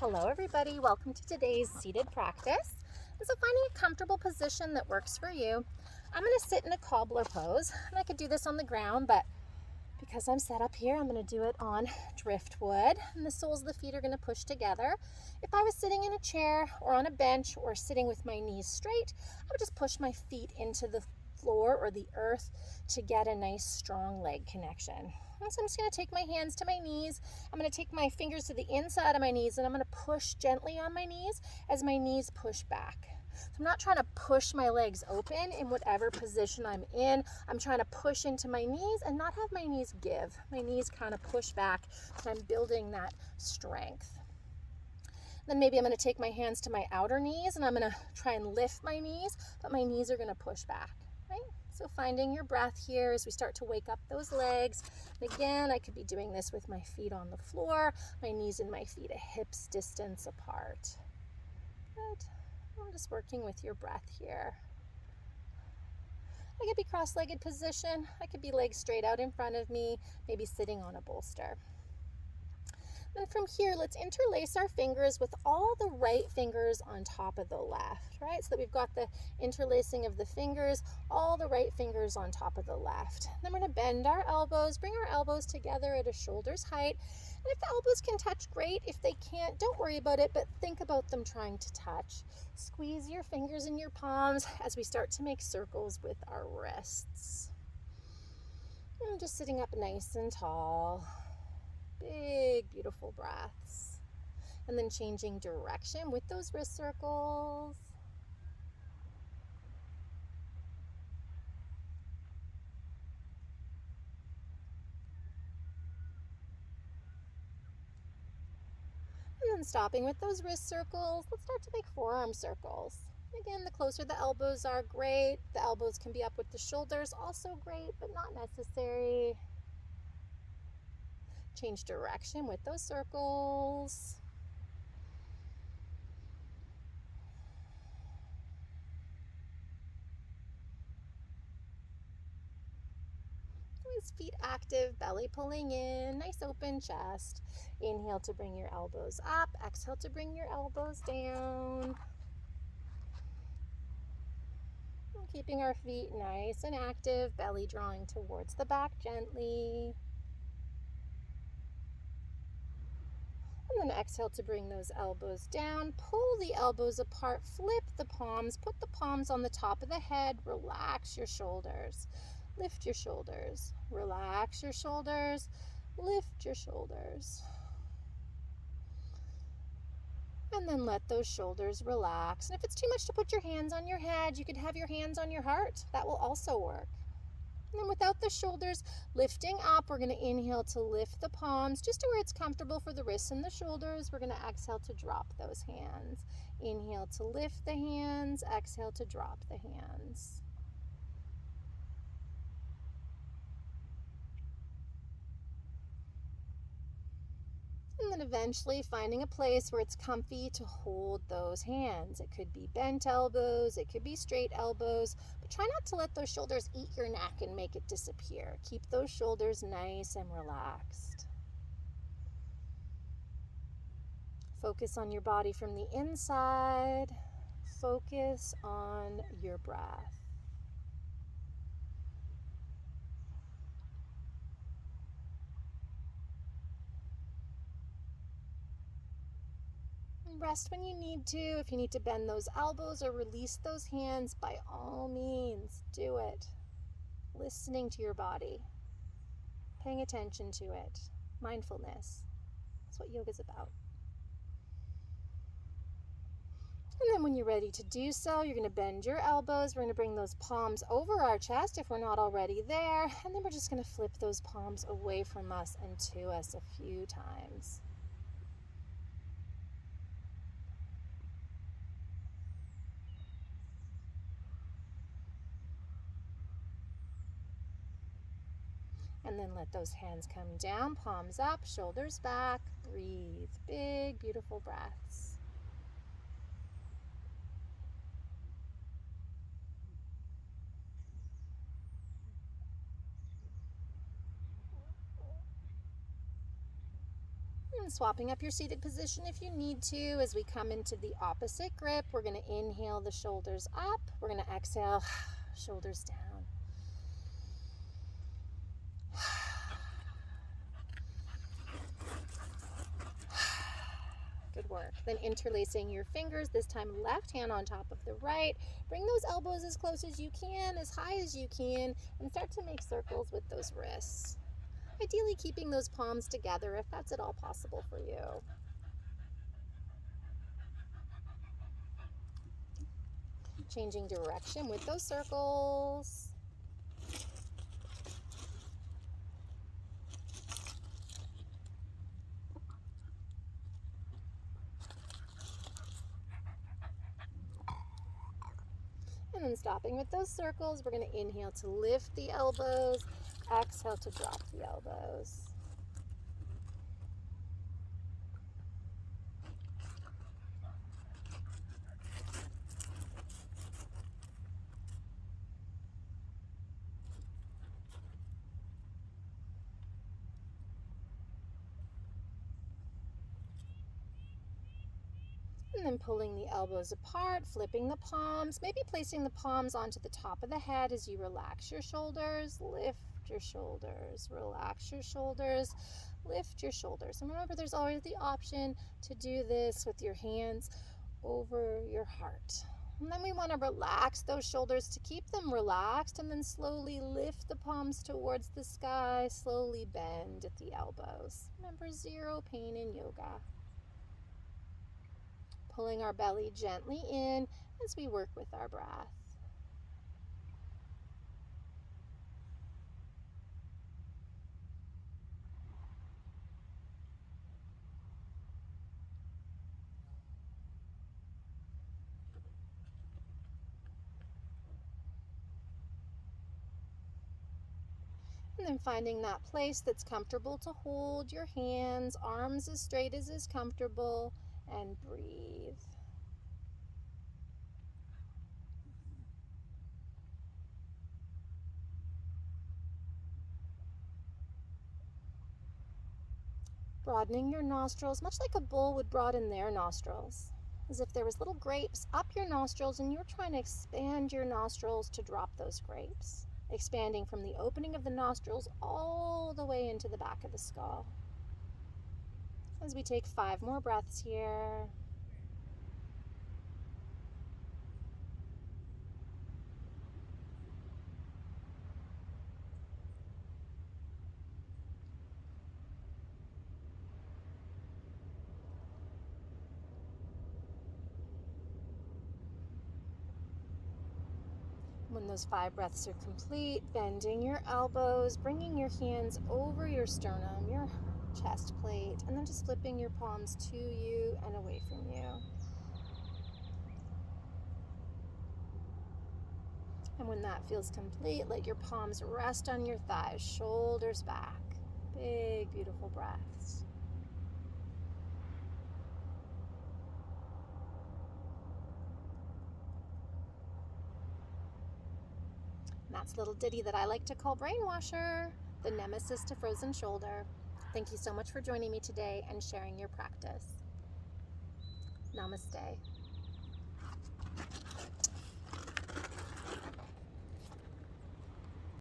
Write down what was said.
Hello everybody, welcome to today's seated practice. And so finding a comfortable position that works for you. I'm going to sit in a cobbler pose, and I could do this on the ground, but because I'm set up here, I'm going to do it on driftwood, and the soles of the feet are going to push together. If I was sitting in a chair or on a bench or sitting with my knees straight, I would just push my feet into the floor or the earth to get a nice strong leg connection. And so I'm just going to take my hands to my knees. I'm going to take my fingers to the inside of my knees, and I'm going to push gently on my knees as my knees push back. So I'm not trying to push my legs open in whatever position I'm in. I'm trying to push into my knees and not have my knees give. My knees kind of push back, and I'm building that strength. Then maybe I'm going to take my hands to my outer knees, and I'm going to try and lift my knees, but my knees are going to push back, right? So finding your breath here as we start to wake up those legs. And again, I could be doing this with my feet on the floor, my knees and my feet a hip's distance apart. Good. I'm just working with your breath here. I could be cross-legged position. I could be legs straight out in front of me, maybe sitting on a bolster. Then from here, let's interlace our fingers with all the right fingers on top of the left, right? So that we've got the interlacing of the fingers, all the right fingers on top of the left. Then we're going to bend our elbows, bring our elbows together at a shoulder's height. And if the elbows can touch, great. If they can't, don't worry about it, but think about them trying to touch. Squeeze your fingers in your palms as we start to make circles with our wrists. And just sitting up nice and tall. Big, beautiful breaths. And then changing direction with those wrist circles. And then stopping with those wrist circles, let's start to make forearm circles. Again, the closer the elbows are, great. The elbows can be up with the shoulders, also great, but not necessary. Change direction with those circles. Feet active, belly pulling in, nice open chest. Inhale to bring your elbows up, exhale to bring your elbows down. Keeping our feet nice and active, belly drawing towards the back gently. And then exhale to bring those elbows down, pull the elbows apart, flip the palms, put the palms on the top of the head, relax your shoulders. Lift your shoulders, relax your shoulders, lift your shoulders. And then let those shoulders relax. And if it's too much to put your hands on your head, you could have your hands on your heart. That will also work. And then without the shoulders lifting up, we're going to inhale to lift the palms just to where it's comfortable for the wrists and the shoulders. We're going to exhale to drop those hands. Inhale to lift the hands, exhale to drop the hands. And then eventually finding a place where it's comfy to hold those hands. It could be bent elbows, it could be straight elbows, but try not to let those shoulders eat your neck and make it disappear. Keep those shoulders nice and relaxed. Focus on your body from the inside. Focus on your breath. Rest when you need to. If you need to bend those elbows or release those hands, by all means, do it. Listening to your body, paying attention to it. Mindfulness. That's what yoga is about. And then when you're ready to do so, you're going to bend your elbows. We're going to bring those palms over our chest if we're not already there. And then we're just going to flip those palms away from us and to us a few times. And then let those hands come down, palms up, shoulders back. Breathe. Big, beautiful breaths. And swapping up your seated position if you need to. As we come into the opposite grip, we're going to inhale the shoulders up. We're going to exhale, shoulders down. Good work. Then interlacing your fingers, this time left hand on top of the right. Bring those elbows as close as you can, as high as you can, and start to make circles with those wrists. Ideally keeping those palms together if that's at all possible for you. Changing direction with those circles. And then stopping with those circles, we're going to inhale to lift the elbows, exhale to drop the elbows. And then pulling the elbows apart, flipping the palms, maybe placing the palms onto the top of the head as you relax your shoulders, lift your shoulders, relax your shoulders, lift your shoulders. And remember, there's always the option to do this with your hands over your heart. And then we want to relax those shoulders to keep them relaxed, and then slowly lift the palms towards the sky, slowly bend at the elbows. Remember, zero pain in yoga. Pulling our belly gently in as we work with our breath. And then finding that place that's comfortable to hold your hands, arms as straight as is comfortable, and breathe. Broadening your nostrils, much like a bull would broaden their nostrils, as if there was little grapes up your nostrils and you're trying to expand your nostrils to drop those grapes, expanding from the opening of the nostrils all the way into the back of the skull. As we take 5 more breaths here. When those 5 breaths are complete, bending your elbows, bringing your hands over your sternum, your chest plate, and then just flipping your palms to you and away from you. And when that feels complete, let your palms rest on your thighs, shoulders back. Big, beautiful breaths. And that's a little ditty that I like to call Brainwasher, the nemesis to frozen shoulder. Thank you so much for joining me today and sharing your practice. Namaste.